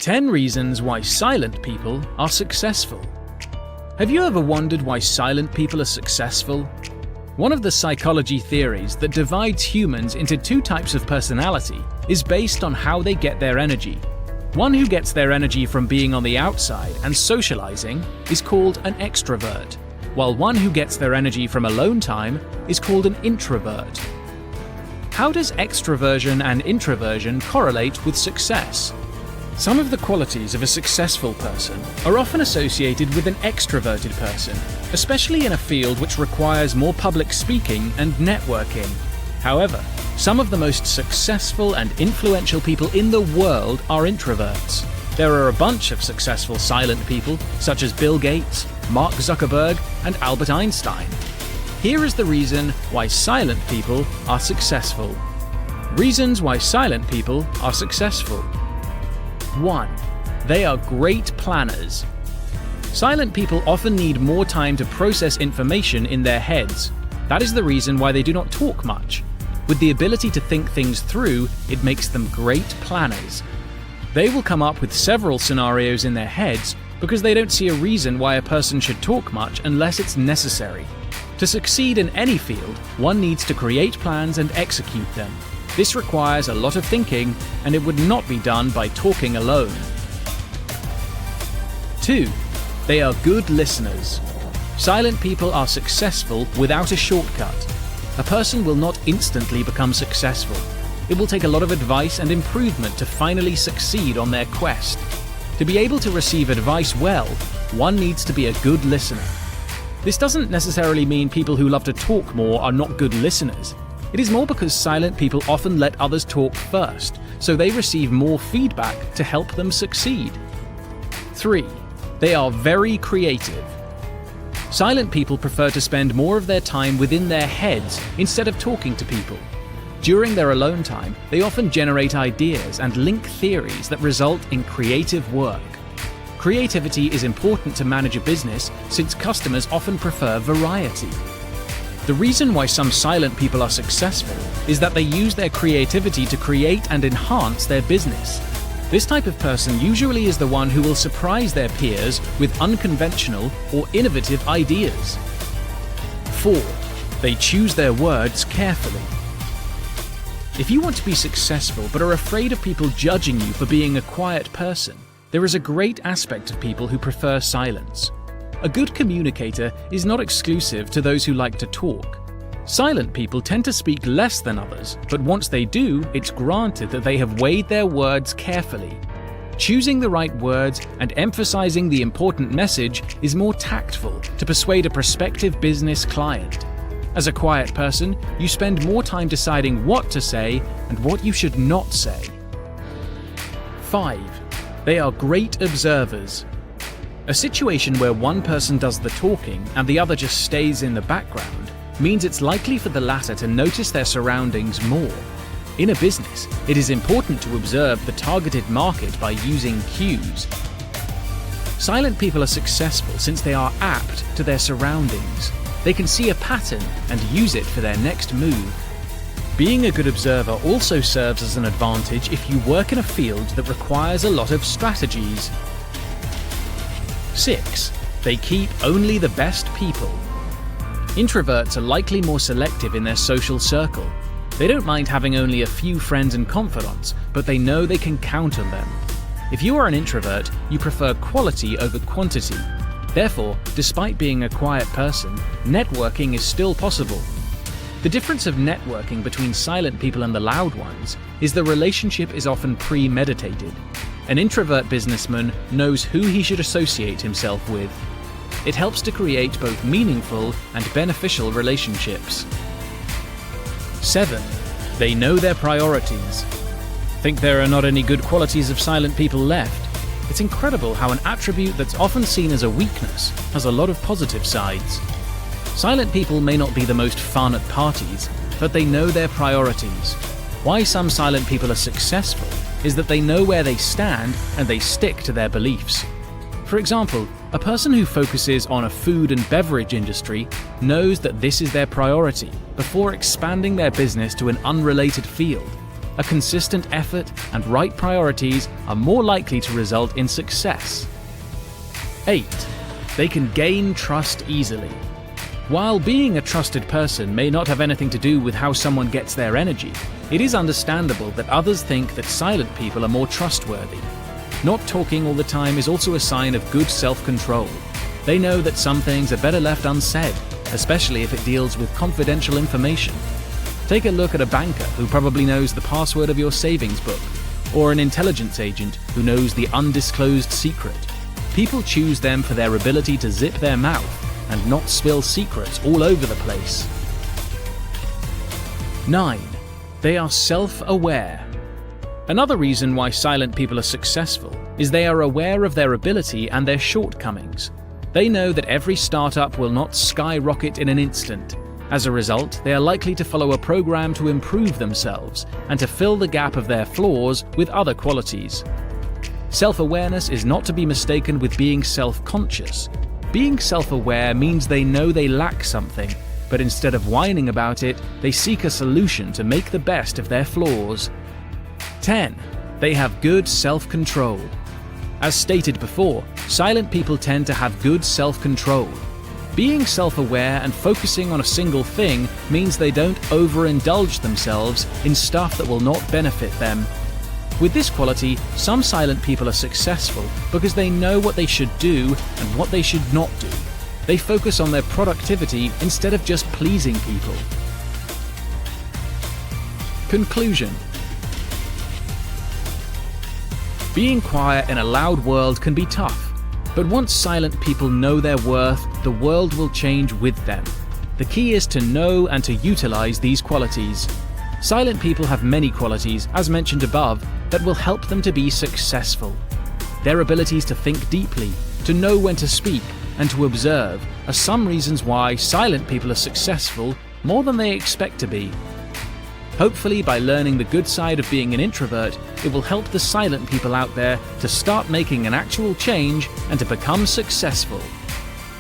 10 reasons why silent people are successful. Have you ever wondered why silent people are successful? One of the psychology theories that divides humans into two types of personality is based on how they get their energy. One who gets their energy from being on the outside and socializing is called an extrovert, while one who gets their energy from alone time is called an introvert. How does extroversion and introversion correlate with success? Some of the qualities of a successful person are often associated with an extroverted person, especially in a field which requires more public speaking and networking. However, some of the most successful and influential people in the world are introverts. There are a bunch of successful silent people, such as Bill Gates, Mark Zuckerberg, and Albert Einstein. Here is the reason why silent people are successful. Reasons why silent people are successful. 1. They are great planners. Silent people often need more time to process information in their heads. That is the reason why they do not talk much. With the ability to think things through, it makes them great planners. They will come up with several scenarios in their heads because they don't see a reason why a person should talk much unless it's necessary. To succeed in any field, one needs to create plans and execute them. This requires a lot of thinking, and it would not be done by talking alone. 2. They are good listeners. Silent people are successful without a shortcut. A person will not instantly become successful. It will take a lot of advice and improvement to finally succeed on their quest. To be able to receive advice well, one needs to be a good listener. This doesn't necessarily mean people who love to talk more are not good listeners. It is more because silent people often let others talk first, so they receive more feedback to help them succeed. 3. They are very creative. Silent people prefer to spend more of their time within their heads instead of talking to people. During their alone time, they often generate ideas and link theories that result in creative work. Creativity is important to manage a business since customers often prefer variety. The reason why some silent people are successful is that they use their creativity to create and enhance their business. This type of person usually is the one who will surprise their peers with unconventional or innovative ideas. 4. They choose their words carefully. If you want to be successful but are afraid of people judging you for being a quiet person, there is a great aspect of people who prefer silence. A good communicator is not exclusive to those who like to talk. Silent people tend to speak less than others, but once they do, it's granted that they have weighed their words carefully. Choosing the right words and emphasizing the important message is more tactful to persuade a prospective business client. As a quiet person, you spend more time deciding what to say and what you should not say. 5. They are great observers. A situation where one person does the talking and the other just stays in the background means it's likely for the latter to notice their surroundings more. In a business, it is important to observe the targeted market by using cues. Silent people are successful since they are apt to their surroundings. They can see a pattern and use it for their next move. Being a good observer also serves as an advantage if you work in a field that requires a lot of strategies. 6. They keep only the best people. Introverts are likely more selective in their social circle. They don't mind having only a few friends and confidants, but they know they can count on them. If you are an introvert, you prefer quality over quantity. Therefore, despite being a quiet person, networking is still possible. The difference of networking between silent people and the loud ones is the relationship is often premeditated. An introvert businessman knows who he should associate himself with. It helps to create both meaningful and beneficial relationships. 7. They know their priorities. Think there are not any good qualities of silent people left? It's incredible how an attribute that's often seen as a weakness has a lot of positive sides. Silent people may not be the most fun at parties, but they know their priorities. Why some silent people are successful is that they know where they stand and they stick to their beliefs. For example, a person who focuses on a food and beverage industry knows that this is their priority before expanding their business to an unrelated field. A consistent effort and right priorities are more likely to result in success. 8. They can gain trust easily. While being a trusted person may not have anything to do with how someone gets their energy, it is understandable that others think that silent people are more trustworthy. Not talking all the time is also a sign of good self-control. They know that some things are better left unsaid, especially if it deals with confidential information. Take a look at a banker who probably knows the password of your savings book, or an intelligence agent who knows the undisclosed secret. People choose them for their ability to zip their mouth and not spill secrets all over the place. 9. They are self-aware. Another reason why silent people are successful is they are aware of their ability and their shortcomings. They know that every startup will not skyrocket in an instant. As a result, they are likely to follow a program to improve themselves and to fill the gap of their flaws with other qualities. Self-awareness is not to be mistaken with being self-conscious. Being self-aware means they know they lack something, but instead of whining about it, they seek a solution to make the best of their flaws. 10. They have good self-control. As stated before, silent people tend to have good self-control. Being self-aware and focusing on a single thing means they don't overindulge themselves in stuff that will not benefit them. With this quality, some silent people are successful because they know what they should do and what they should not do. They focus on their productivity instead of just pleasing people. Conclusion. Being quiet in a loud world can be tough, but once silent people know their worth, the world will change with them. The key is to know and to utilize these qualities. Silent people have many qualities, as mentioned above, that will help them to be successful. Their abilities to think deeply, to know when to speak, and to observe are some reasons why silent people are successful more than they expect to be. Hopefully, by learning the good side of being an introvert, it will help the silent people out there to start making an actual change and to become successful.